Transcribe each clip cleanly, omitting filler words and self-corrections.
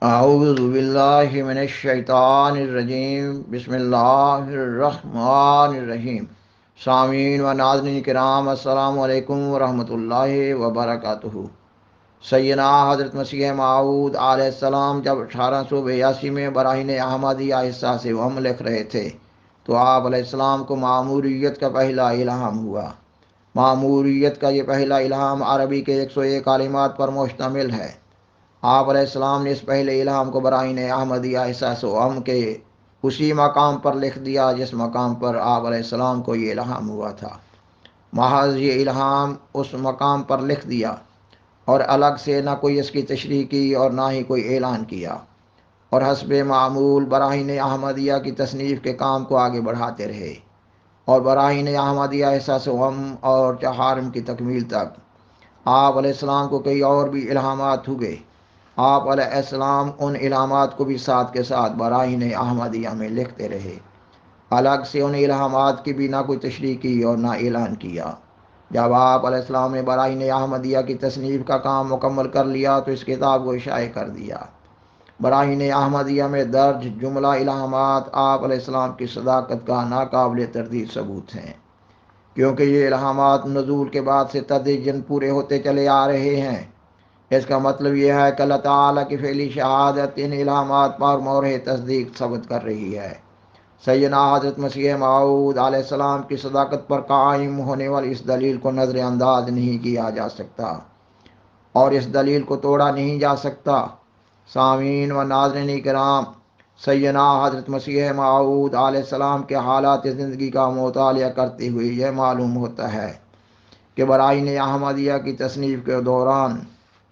اعوذ باللہ من الشیطان الرجیم، بسم اللہ الرحمن الرحیم۔ سامعین و ناظرین کرام، السلام علیکم ورحمۃ اللہ وبرکاتہ۔ سیدنا حضرت مسیح موعود علیہ السلام جب 1882 میں براہین احمدیہ حصہ سے ہم لکھ رہے تھے تو آپ علیہ السلام کو معموریت کا پہلا الہام ہوا۔ معموریت کا یہ پہلا الہام عربی کے 101 کلمات پر مشتمل ہے۔ آپ علیہ السلام نے اس پہلے الہام کو براہین احمدیہ احساس و غم کے اسی مقام پر لکھ دیا جس مقام پر آپ علیہ السلام کو یہ الہام ہوا تھا۔ محض یہ الہام اس مقام پر لکھ دیا اور الگ سے نہ کوئی اس کی تشریح کی اور نہ ہی کوئی اعلان کیا، اور حسب معمول براہین احمدیہ کی تصنیف کے کام کو آگے بڑھاتے رہے، اور براہین احمدیہ احساس و غم اور چہارم کی تکمیل تک آپ علیہ السلام کو کئی اور بھی الہامات ہوئے۔ آپ علیہ السلام ان الہامات کو بھی ساتھ کے ساتھ براہین احمدیہ میں لکھتے رہے، الگ سے ان الہامات کی بھی نہ کوئی تشریح کی اور نہ اعلان کیا۔ جب آپ علیہ السلام نے براہین احمدیہ کی تصنیف کا کام مکمل کر لیا تو اس کتاب کو شائع کر دیا۔ براہین احمدیہ میں درج جملہ الہامات آپ علیہ السلام کی صداقت کا ناقابل تردید ثبوت ہیں، کیونکہ یہ الہامات نزول کے بعد سے تدریجاً پورے ہوتے چلے آ رہے ہیں۔ اس کا مطلب یہ ہے کہ اللہ تعالیٰ کی فعلی شہادت ان الہامات پر مہر تصدیق ثبت کر رہی ہے۔ سیدنا حضرت مسیح موعود علیہ السلام کی صداقت پر قائم ہونے والی اس دلیل کو نظر انداز نہیں کیا جا سکتا اور اس دلیل کو توڑا نہیں جا سکتا۔ سامعین و ناظرین کرام، سیدنا حضرت مسیح موعود علیہ السلام کے حالات زندگی کا مطالعہ کرتے ہوئے یہ معلوم ہوتا ہے کہ براہین احمدیہ کی تصنیف کے دوران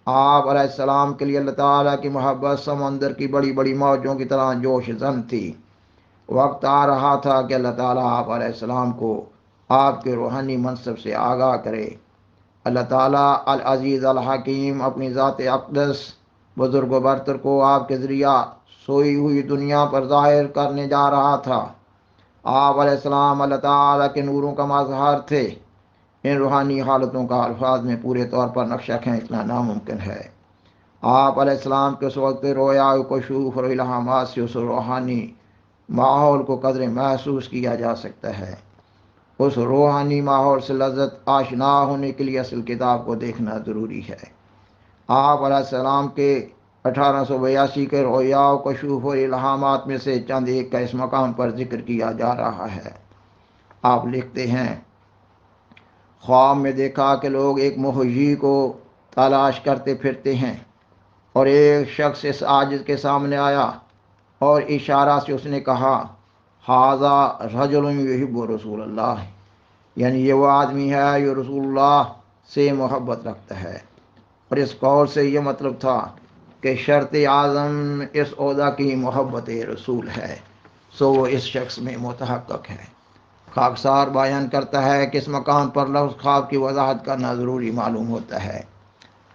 آپ علیہ السلام کے لیے اللہ تعالیٰ کی محبت سمندر کی بڑی بڑی موجوں کی طرح جوش زن تھی۔ وقت آ رہا تھا کہ اللہ تعالیٰ آپ علیہ السلام کو آپ کے روحانی منصب سے آگاہ کرے۔ اللہ تعالیٰ العزیز الحکیم اپنی ذات اقدس بزرگ و برتر کو آپ کے ذریعہ سوئی ہوئی دنیا پر ظاہر کرنے جا رہا تھا۔ آپ علیہ السلام اللہ تعالیٰ کے نوروں کا مظہر تھے۔ ان روحانی حالتوں کا الفاظ میں پورے طور پر نقشہ کھینچنا ناممکن ہے۔ آپ علیہ السلام کے اس وقت رویا کشوف اور الہامات سے اس روحانی ماحول کو قدر محسوس کیا جا سکتا ہے۔ اس روحانی ماحول سے لذت آشنا ہونے کے لیے اصل کتاب کو دیکھنا ضروری ہے۔ آپ علیہ السلام کے 1882 کے رویا کشوف اور الہامات میں سے چند ایک کا اس مقام پر ذکر کیا جا رہا ہے۔ آپ لکھتے ہیں، خواب میں دیکھا کہ لوگ ایک محیی کو تلاش کرتے پھرتے ہیں، اور ایک شخص اس عاجز کے سامنے آیا اور اشارہ سے اس نے کہا، ھذا رجل یحب رسول اللہ، یعنی یہ وہ آدمی ہے جو رسول اللہ سے محبت رکھتا ہے۔ اور اس قول سے یہ مطلب تھا کہ شرط اعظم اس عہدہ کی محبت رسول ہے، سو وہ اس شخص میں متحقق ہے۔ خاکسار بیان کرتا ہے کہ اس مقام پر لفظ خواب کی وضاحت کرنا ضروری معلوم ہوتا ہے۔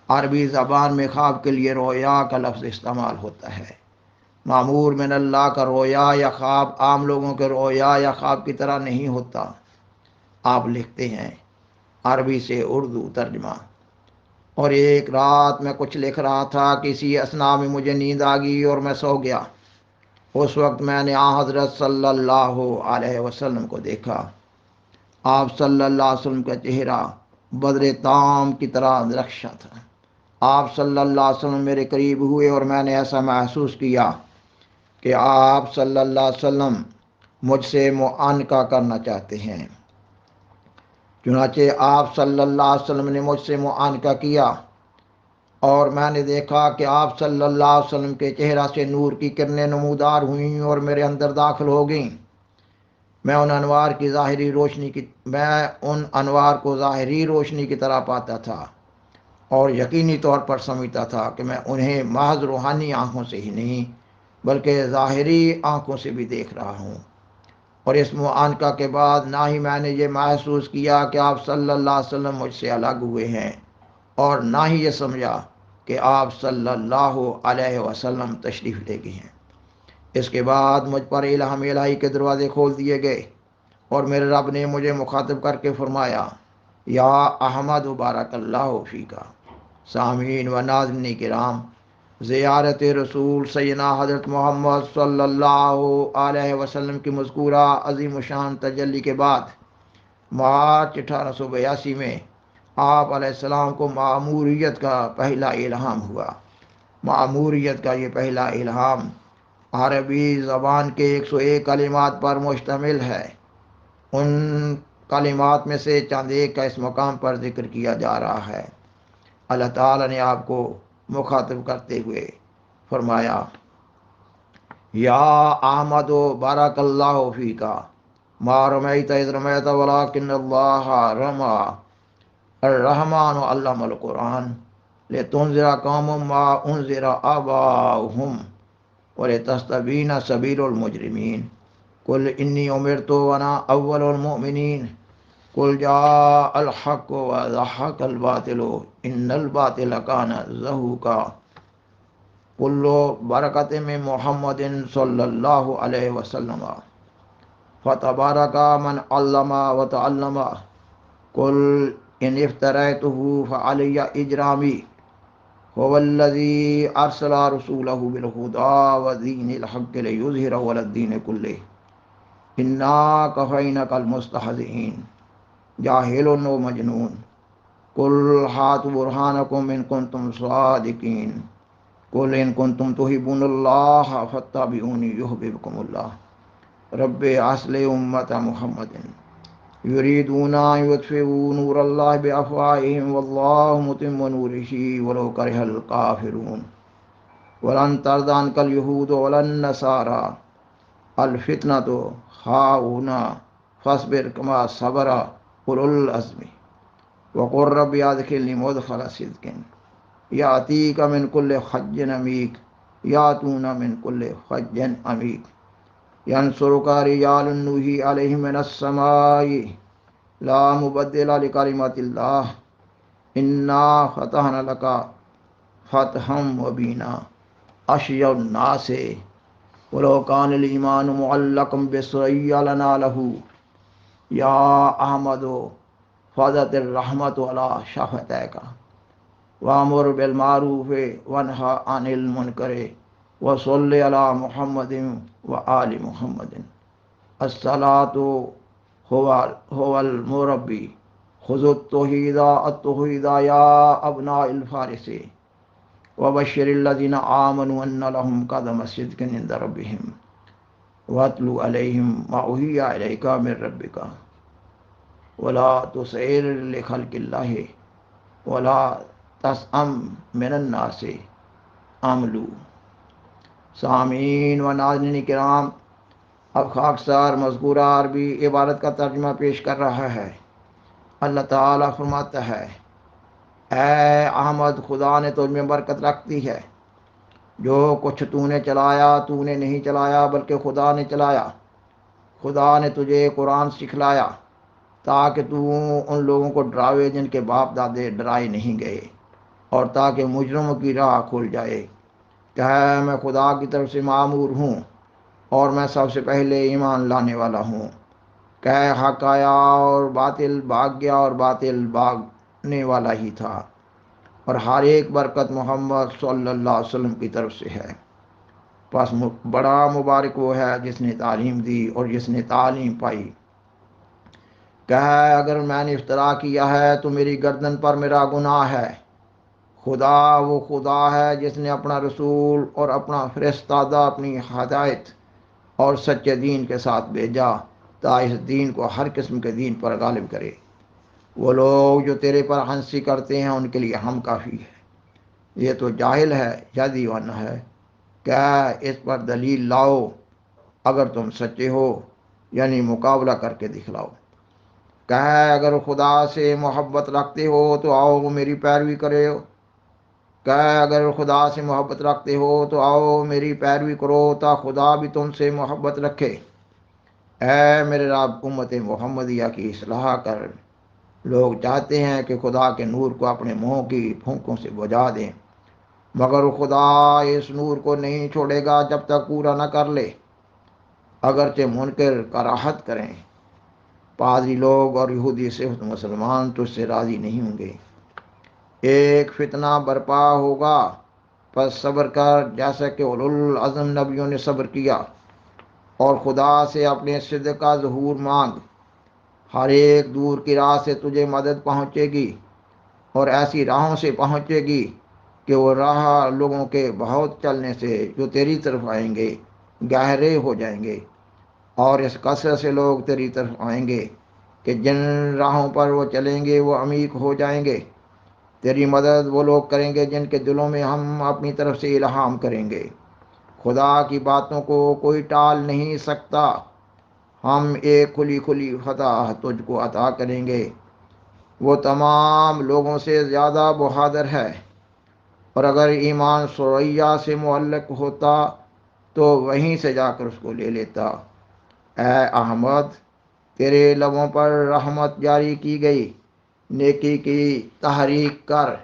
عربی زبان میں خواب کے لیے رویا کا لفظ استعمال ہوتا ہے۔ معمور من اللہ کا رویا یا خواب عام لوگوں کے رویا یا خواب کی طرح نہیں ہوتا۔ آپ لکھتے ہیں، عربی سے اردو ترجمہ، اور ایک رات میں کچھ لکھ رہا تھا کہ اسی اثناء میں مجھے نیند آ گئی اور میں سو گیا۔ اس وقت میں نے حضرت صلی اللہ علیہ وسلم کو دیکھا۔ آپ صلی اللہ علیہ وسلم کا چہرہ بدر تام کی طرح درخشاں تھا۔ آپ صلی اللہ علیہ وسلم میرے قریب ہوئے اور میں نے ایسا محسوس کیا کہ آپ صلی اللہ علیہ وسلم مجھ سے معانقہ کرنا چاہتے ہیں۔ چنانچہ آپ صلی اللہ علیہ وسلم نے مجھ سے معانقہ کیا اور میں نے دیکھا کہ آپ صلی اللہ علیہ وسلم کے چہرہ سے نور کی کرنیں نمودار ہوئیں اور میرے اندر داخل ہو گئیں۔ میں ان انوار کو ظاہری روشنی کی طرح پاتا تھا اور یقینی طور پر سمجھتا تھا کہ میں انہیں محض روحانی آنکھوں سے ہی نہیں بلکہ ظاہری آنکھوں سے بھی دیکھ رہا ہوں۔ اور اس معانقہ کے بعد نہ ہی میں نے یہ محسوس کیا کہ آپ صلی اللہ علیہ وسلم مجھ سے الگ ہوئے ہیں، اور نہ ہی یہ سمجھا کہ آپ صلی اللہ علیہ وسلم تشریف لے گئے ہیں۔ اس کے بعد مجھ پر الہام الہی کے دروازے کھول دیے گئے اور میرے رب نے مجھے مخاطب کر کے فرمایا، یا احمد بارک اللہ فیکا۔ سامعین و ناظرین کرام، زیارت رسول سیدنا حضرت محمد صلی اللہ علیہ وسلم کی مذکورہ عظیم الشان تجلی کے بعد مارچ 1882 میں آپ علیہ السلام کو معموریت کا پہلا الہام ہوا۔ معموریت کا یہ پہلا الہام عربی زبان کے 101 کلمات پر مشتمل ہے۔ ان کلمات میں سے چند ایک کا اس مقام پر ذکر کیا جا رہا ہے۔ اللہ تعالیٰ نے آپ کو مخاطب کرتے ہوئے فرمایا، یا احمد بارک اللہ فیکا ما رمیت اذ رمیت ولکن اللہ رما الرحمن علم القرآن لتنذر قوما ما انذر آباؤہم ولتستبین سبیل المجرمین قل انی امرت وانا اول المؤمنین قل جاء الحق وزحق الباطل ان الباطل کان زہوقا کل برکت من محمد صلی اللہ علیہ وسلم فتبارک من علم وتعلم قل ان افتریتہ فعلی اجرامی هو الذی ارسل رسولہ بالہدی ودین الحق لیظہرہ علی الدین کلہ انا کفینک المستہزئین جاہل و مجنون قل ہاتوا برہانکم ان کنتم صادقین قل ان کنتم تحبون اللہ فاتبعونی یحببکم اللہ رب اصلح امت محمد یریدون ان یطفئوا نور اللہ بافواہہم واللہ متم نورہ ولو کرہ الکافرون ولن ترضی عنک الیہود ولا النصارى الفتنۃ ہاہنا فاصبر کما صبر اولو العزم وقل رب ادخلنی مدخل صدق یاتیک من کل حج عمیق یاتون من کل حج عمیق ینصرک رجال نوحی علیہم من السماء لا مبدل لکلمات اللہ انا فتحنا لک فتحا مبینا اشیع الناس ولو کان الایمان معلقا بسعی لنا لہ یا احمد فضت الرحمت علی شفتیک وامر بالمعروف وانہا عن المنکر وصلی علی محمد وآل محمد الصلاۃ هو المربی خذوا التوحید یا ابناء الفارس وبشر الذین آمنوا ان لهم قدم صدق عند ربهم واتلو علیہم ما اوحی الیک من ربک ولا تسعر لخلق اللہ ولا تسأم من الناس عملو۔ سامعین و ناظرین کرام، اب خاکسار مذکورہ عربی عبارت کا ترجمہ پیش کر رہا ہے۔ اللہ تعالیٰ فرماتا ہے، اے احمد، خدا نے تجھ میں برکت رکھ دی ہے۔ جو کچھ تو نے چلایا تو نے نہیں چلایا بلکہ خدا نے چلایا۔ خدا نے تجھے قرآن سکھلایا تاکہ تو ان لوگوں کو ڈراوے جن کے باپ دادے ڈرائے نہیں گئے، اور تاکہ مجرموں کی راہ کھل جائے۔ کہ میں خدا کی طرف سے مامور ہوں اور میں سب سے پہلے ایمان لانے والا ہوں۔ کہ حق آیا اور باطل بھاگ گیا اور باطل بھاگنے والا ہی تھا، اور ہر ایک برکت محمد صلی اللہ علیہ وسلم کی طرف سے ہے۔ پس بڑا مبارک وہ ہے جس نے تعلیم دی اور جس نے تعلیم پائی۔ کہ اگر میں نے افترا کیا ہے تو میری گردن پر میرا گناہ ہے۔ خدا وہ خدا ہے جس نے اپنا رسول اور اپنا فرستادہ اپنی ہدایت اور سچے دین کے ساتھ بھیجا تاکہ اس دین کو ہر قسم کے دین پر غالب کرے۔ وہ لوگ جو تیرے پر ہنسی کرتے ہیں ان کے لیے ہم کافی ہے۔ یہ تو جاہل ہے یا دیوانہ ہے۔ کیا اس پر دلیل لاؤ اگر تم سچے ہو، یعنی مقابلہ کر کے دکھلاؤ۔ کہ اگر خدا سے محبت رکھتے ہو تو آؤ میری پیروی کرے۔ کہ اگر خدا سے محبت رکھتے ہو تو آؤ میری پیروی کرو تا خدا بھی تم سے محبت رکھے۔ اے میرے رب، امت محمدیہ کی اصلاح کر۔ لوگ چاہتے ہیں کہ خدا کے نور کو اپنے منہ کی پھونکوں سے بجھا دیں، مگر خدا اس نور کو نہیں چھوڑے گا جب تک پورا نہ کر لے، اگرچہ منکر کراہت کریں۔ پادری لوگ اور یہودی صفت مسلمان تجھ سے راضی نہیں ہوں گے۔ ایک فتنہ برپا ہوگا پس صبر کر جیسا کہ اولو العزم نبیوں نے صبر کیا، اور خدا سے اپنے صدق کا ظہور مانگ۔ ہر ایک دور کی راہ سے تجھے مدد پہنچے گی، اور ایسی راہوں سے پہنچے گی کہ وہ راہ لوگوں کے بہت چلنے سے جو تیری طرف آئیں گے گہرے ہو جائیں گے، اور اس کثرت سے لوگ تیری طرف آئیں گے کہ جن راہوں پر وہ چلیں گے وہ عمیق ہو جائیں گے۔ تیری مدد وہ لوگ کریں گے جن کے دلوں میں ہم اپنی طرف سے الہام کریں گے۔ خدا کی باتوں کو کوئی ٹال نہیں سکتا۔ ہم ایک کھلی کھلی فتح تجھ کو عطا کریں گے۔ وہ تمام لوگوں سے زیادہ بہادر ہے، اور اگر ایمان سریا سے معلق ہوتا تو وہیں سے جا کر اس کو لے لیتا۔ اے احمد، تیرے لبوں پر رحمت جاری کی گئی، نیکی کی تحریک کر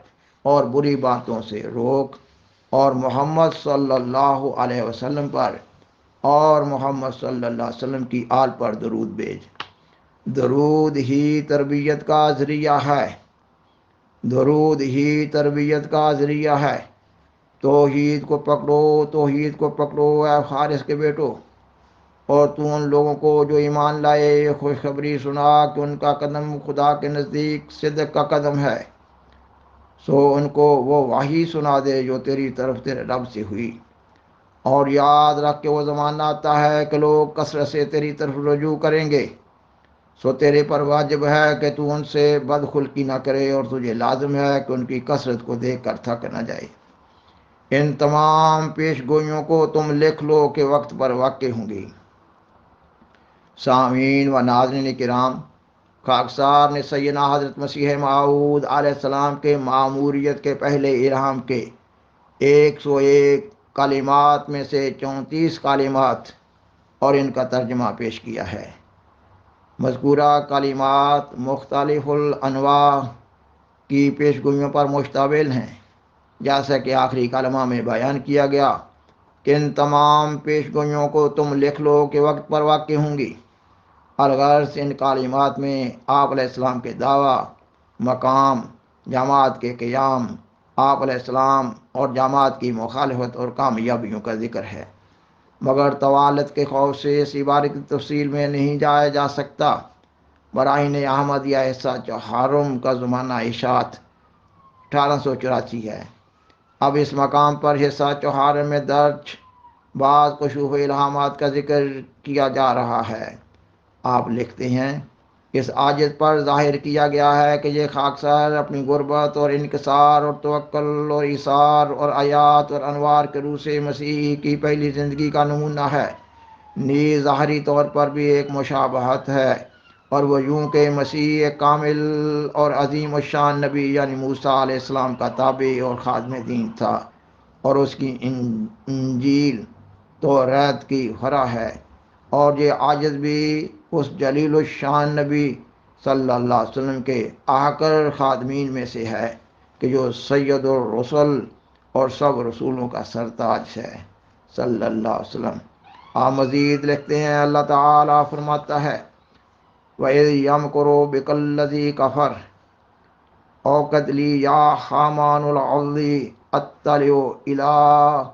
اور بری باتوں سے روک، اور محمد صلی اللہ علیہ وسلم پر اور محمد صلی اللہ علیہ وسلم کی آل پر درود بھیج۔ درود ہی تربیت کا ذریعہ ہے، درود ہی تربیت کا ذریعہ ہے۔ توحید کو پکڑو، توحید کو پکڑو اے فارس کے بیٹو، اور تو ان لوگوں کو جو ایمان لائے یہ خوشخبری سنا کہ ان کا قدم خدا کے نزدیک صدق کا قدم ہے۔ سو ان کو وہ وحی سنا دے جو تیری طرف تیرے رب سے ہوئی، اور یاد رکھ کہ وہ زمانہ آتا ہے کہ لوگ کثرت سے تیری طرف رجوع کریں گے۔ سو تیرے پر واجب ہے کہ تو ان سے بدخلقی نہ کرے، اور تجھے لازم ہے کہ ان کی کثرت کو دیکھ کر تھک نہ جائے۔ ان تمام پیش گوئیوں کو تم لکھ لو کہ وقت پر واقع ہوں گی۔ سامعین و ناظرین کرام، خاکسار نے سیدنا حضرت مسیح موعود علیہ السلام کے ماموریت کے پہلے الہام کے 101 کلمات میں سے 34 کلمات اور ان کا ترجمہ پیش کیا ہے۔ مذکورہ کلمات مختلف الانواع کی پیشگوئیوں پر مشتمل ہیں، جیسا کہ آخری کلمہ میں بیان کیا گیا کہ ان تمام پیشگوئیوں کو تم لکھ لو کہ وقت پر واقع ہوں گی۔ الغرض ان کلمات میں آپ علیہ السلام کے دعویٰ، مقام، جماعت کے قیام، آپ علیہ السلام اور جماعت کی مخالفت اور کامیابیوں کا ذکر ہے، مگر طوالت کے خوف سے اس عبارت کی تفصیل میں نہیں جایا جا سکتا۔ براہین احمدیہ حصہ چہارم کا زمانہ اشاعت 1884 ہے۔ اب اس مقام پر حصہ چہارم میں درج بعض کشوف الہامات کا ذکر کیا جا رہا ہے۔ آپ لکھتے ہیں، اس عاجز پر ظاہر کیا گیا ہے کہ یہ خاکسار اپنی غربت اور انکسار اور توکل اور ایثار اور آیات اور انوار کے روح سے مسیح کی پہلی زندگی کا نمونہ ہے۔ نیز ظاہری طور پر بھی ایک مشابہت ہے، اور وہ یوں کہ مسیح ایک کامل اور عظیم الشان نبی یعنی موسیٰ علیہ السلام کا تابع اور خادم دین تھا، اور اس کی انجیل توریت کی فرع ہے۔ اور یہ عاجز بھی اس جلیل الشان نبی صلی اللہ علیہ وسلم کے آخر خادمین میں سے ہے کہ جو سید الرسل اور سب رسولوں کا سرتاج ہے صلی اللہ علیہ وسلم۔ آپ مزید لکھتے ہیں، اللہ تعالیٰ فرماتا ہے، وَإِذْ يَمْكُرُ بِكَ الَّذِي كَفَرَ أَوْقِدْ لِي يَا حَامَانُ الْعَرْضِ أَطَّلِعُ إِلَىٰ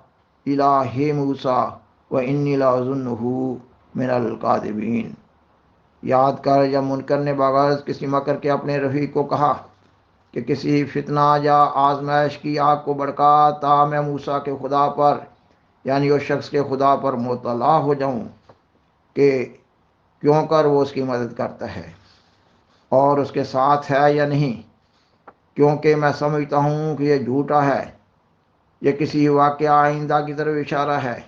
إِلَٰهِ مُوسَىٰ وَإِنِّي لَأَظُنُّهُ مِنَ الْكَاذِبِينَ۔ یاد کر جب منکر نے بغرض کسی مکر کے اپنے رفیق کو کہا کہ کسی فتنہ یا آزمائش کی آگ کو بھڑکا تا میں موسیٰ کے خدا پر یعنی اس شخص کے خدا پر مطلع ہو جاؤں کہ کیوں کر وہ اس کی مدد کرتا ہے اور اس کے ساتھ ہے یا نہیں، کیونکہ میں سمجھتا ہوں کہ یہ جھوٹا ہے۔ یہ کسی واقعہ آئندہ کی طرف اشارہ ہے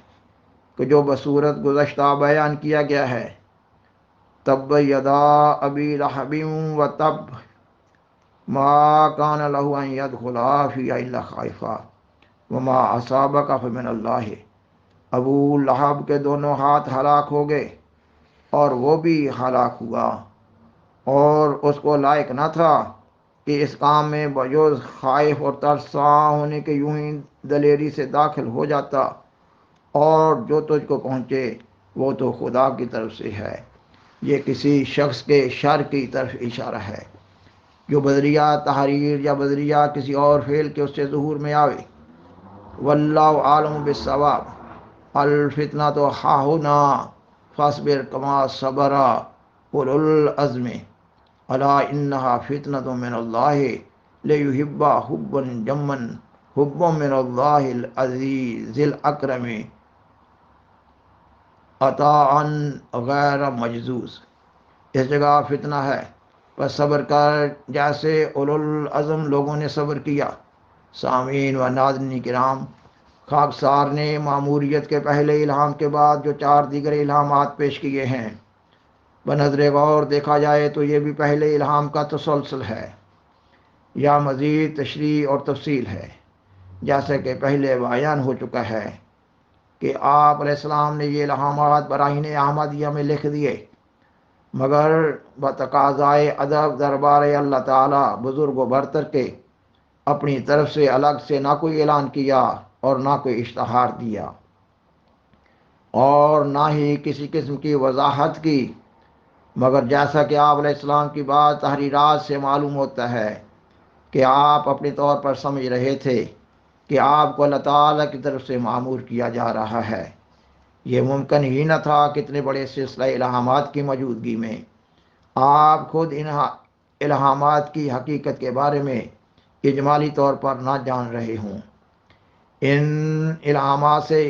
کہ جو بصورت گزشتہ بیان کیا گیا ہے۔ تب یدا ابی لہب وتب ما کان لہ ان یدخلا فیہا الا خائفا وما اصابک فمن اللہ۔ ابو لہب کے دونوں ہاتھ ہلاک ہو گئے اور وہ بھی ہلاک ہوا، اور اس کو لائق نہ تھا کہ اس کام میں بجز خائف اور ترساں ہونے کے یوں ہی دلیری سے داخل ہو جاتا، اور جو تجھ کو پہنچے وہ تو خدا کی طرف سے ہے۔ یہ کسی شخص کے شر کی طرف اشارہ ہے جو بدریہ تحریر یا بدریہ کسی اور فعل کے اس سے ظہور میں آوے۔ واللہ عالم بالصواب الفتنہ تو ہاہنا فاصبر کما صبر اولو العزم الا انہا فتنۃ من اللہ لیحب حبا جما حبا من اللہ العزیز الاکرم عطاء غیر مجزوز۔ اس جگہ فتنہ ہے، بس صبر کر جیسے اولو العزم لوگوں نے صبر کیا۔ سامعین و ناظرین کرام، خاکسار نے ماموریت کے پہلے الہام کے بعد جو 4 دیگر الہامات پیش کیے ہیں، بنظر غور دیکھا جائے تو یہ بھی پہلے الہام کا تسلسل ہے یا مزید تشریح اور تفصیل ہے۔ جیسا کہ پہلے بیان ہو چکا ہے کہ آپ علیہ السلام نے یہ الہامات براہین احمدیہ میں لکھ دیے، مگر بتقاضائے ادب دربار اللہ تعالی بزرگ و برتر کے اپنی طرف سے الگ سے نہ کوئی اعلان کیا اور نہ کوئی اشتہار دیا اور نہ ہی کسی قسم کی وضاحت کی، مگر جیسا کہ آپ علیہ السلام کی بات تحریرات سے معلوم ہوتا ہے کہ آپ اپنے طور پر سمجھ رہے تھے کہ آپ کو اللہ تعالیٰ کی طرف سے مامور کیا جا رہا ہے۔ یہ ممکن ہی نہ تھا کہ اتنے بڑے سلسلہ الہامات کی موجودگی میں آپ خود ان الہامات کی حقیقت کے بارے میں اجمالی طور پر نہ جان رہے ہوں۔ ان الہامات سے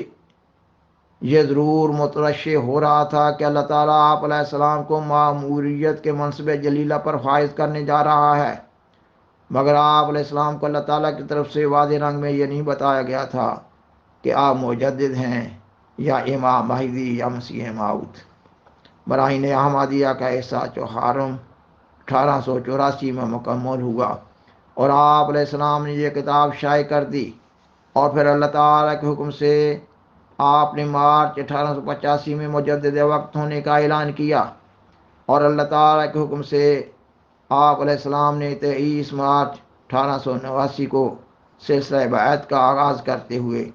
یہ ضرور مترشح ہو رہا تھا کہ اللہ تعالیٰ آپ علیہ السلام کو ماموریت کے منصب جلیلہ پر فائز کرنے جا رہا ہے، مگر آپ علیہ السلام کو اللہ تعالیٰ کی طرف سے واضح رنگ میں یہ نہیں بتایا گیا تھا کہ آپ مجدد ہیں یا امام مہدی یا مسیح موعود۔ براہین احمدیہ کا ایسا محرم 1884 میں مکمل ہوا اور آپ علیہ السلام نے یہ کتاب شائع کر دی، اور پھر اللہ تعالیٰ کے حکم سے آپ نے مارچ 1885 میں مجدد وقت ہونے کا اعلان کیا، اور اللہ تعالیٰ کے حکم سے آپ علیہ السلام نے 23 مارچ 1889 کو سلسلہ بیعت کا آغاز کرتے ہوئے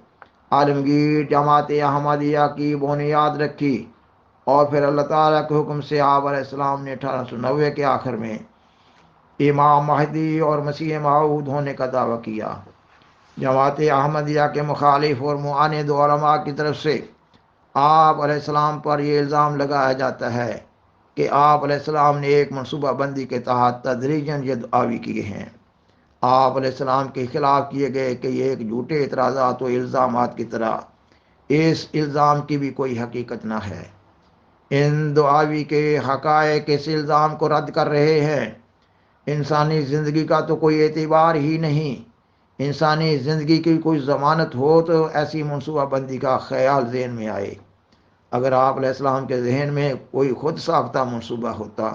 عالمگیر جماعت احمدیہ کی بنیاد رکھی، اور پھر اللہ تعالیٰ کے حکم سے آپ علیہ السلام نے 1890 کے آخر میں امام مہدی اور مسیح موعود ہونے کا دعویٰ کیا۔ جماعت احمدیہ کے مخالف اور معاند علماء کی طرف سے آپ علیہ السلام پر یہ الزام لگایا جاتا ہے کہ آپ علیہ السلام نے ایک منصوبہ بندی کے تحت تدریجاً یہ دعوی کیے ہیں۔ آپ علیہ السلام کے خلاف کیے گئے کہ یہ ایک جھوٹے اعتراضات و الزامات کی طرح اس الزام کی بھی کوئی حقیقت نہ ہے۔ ان دعاوی کے حقائق اس الزام کو رد کر رہے ہیں۔ انسانی زندگی کا تو کوئی اعتبار ہی نہیں، انسانی زندگی کی کوئی ضمانت ہو تو ایسی منصوبہ بندی کا خیال ذہن میں آئے۔ اگر آپ علیہ السلام کے ذہن میں کوئی خود ساختہ منصوبہ ہوتا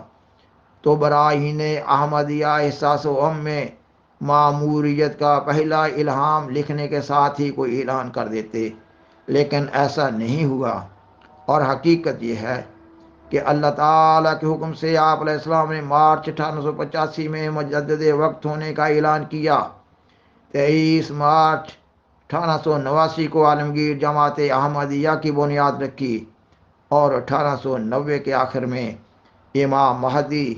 تو براہین احمدیہ احساس و غم میں ماموریت کا پہلا الہام لکھنے کے ساتھ ہی کوئی اعلان کر دیتے، لیکن ایسا نہیں ہوا، اور حقیقت یہ ہے کہ اللہ تعالیٰ کے حکم سے آپ علیہ السلام نے مارچ 1885 میں مجدد وقت ہونے کا اعلان کیا۔ 23 مارچ 1889 کو عالمگیر جماعت احمدیہ کی بنیاد رکھی، اور 1890 کے آخر میں امام مہدی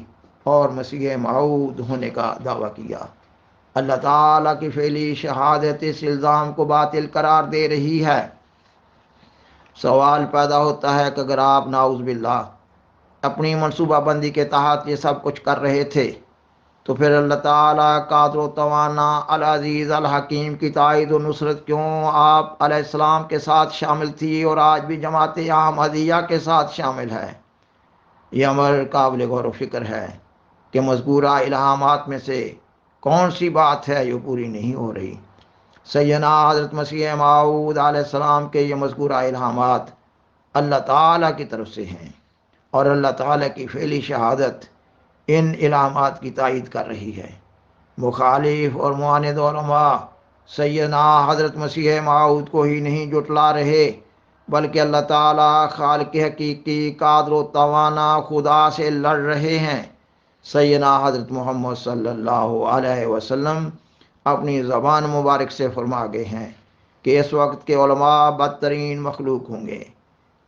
اور مسیح موعود ہونے کا دعویٰ کیا۔ اللہ تعالیٰ کی فعلی شہادت اس الزام کو باطل قرار دے رہی ہے۔ سوال پیدا ہوتا ہے کہ اگر آپ نعوذ باللہ اپنی منصوبہ بندی کے تحت یہ سب کچھ کر رہے تھے تو پھر اللہ تعالیٰ قادر و توانا العزیز الحکیم کی تائید و نصرت کیوں آپ علیہ السلام کے ساتھ شامل تھی اور آج بھی جماعت احمدیہ کے ساتھ شامل ہے؟ یہ امر قابل غور و فکر ہے کہ مذکورہ الہامات میں سے کون سی بات ہے جو پوری نہیں ہو رہی۔ سیدنا حضرت مسیح موعود علیہ السلام کے یہ مذکورہ الہامات اللہ تعالیٰ کی طرف سے ہیں، اور اللہ تعالیٰ کی فعلی شہادت ان الہامات کی تائید کر رہی ہے۔ مخالف اور معاند علماء سیدنا حضرت مسیح موعود کو ہی نہیں جھٹلا رہے، بلکہ اللہ تعالیٰ خالق حقیقی قادر و توانا خدا سے لڑ رہے ہیں۔ سیدنا حضرت محمد صلی اللہ علیہ وسلم اپنی زبان مبارک سے فرما گئے ہیں کہ اس وقت کے علماء بدترین مخلوق ہوں گے،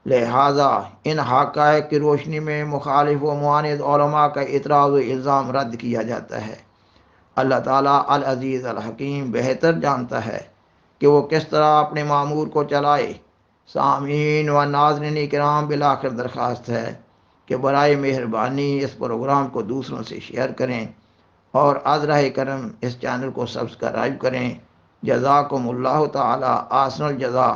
لہٰذا ان حقائق کی روشنی میں مخالف و معاند علماء کا اعتراض و الزام رد کیا جاتا ہے۔ اللہ تعالیٰ العزیز الحکیم بہتر جانتا ہے کہ وہ کس طرح اپنے معمور کو چلائے۔ سامعین و ناظرین کرام، بالآخر درخواست ہے کہ برائے مہربانی اس پروگرام کو دوسروں سے شیئر کریں اور ازرہ کرم اس چینل کو سبسکرائب کریں۔ جزاکم اللہ تعالی احسن الجزا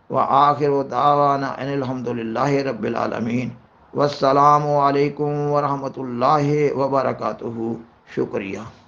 وآخر دعوانا ان الحمدللہ رب العالمین، والسلام علیکم ورحمۃ اللہ وبرکاتہ۔ شکریہ۔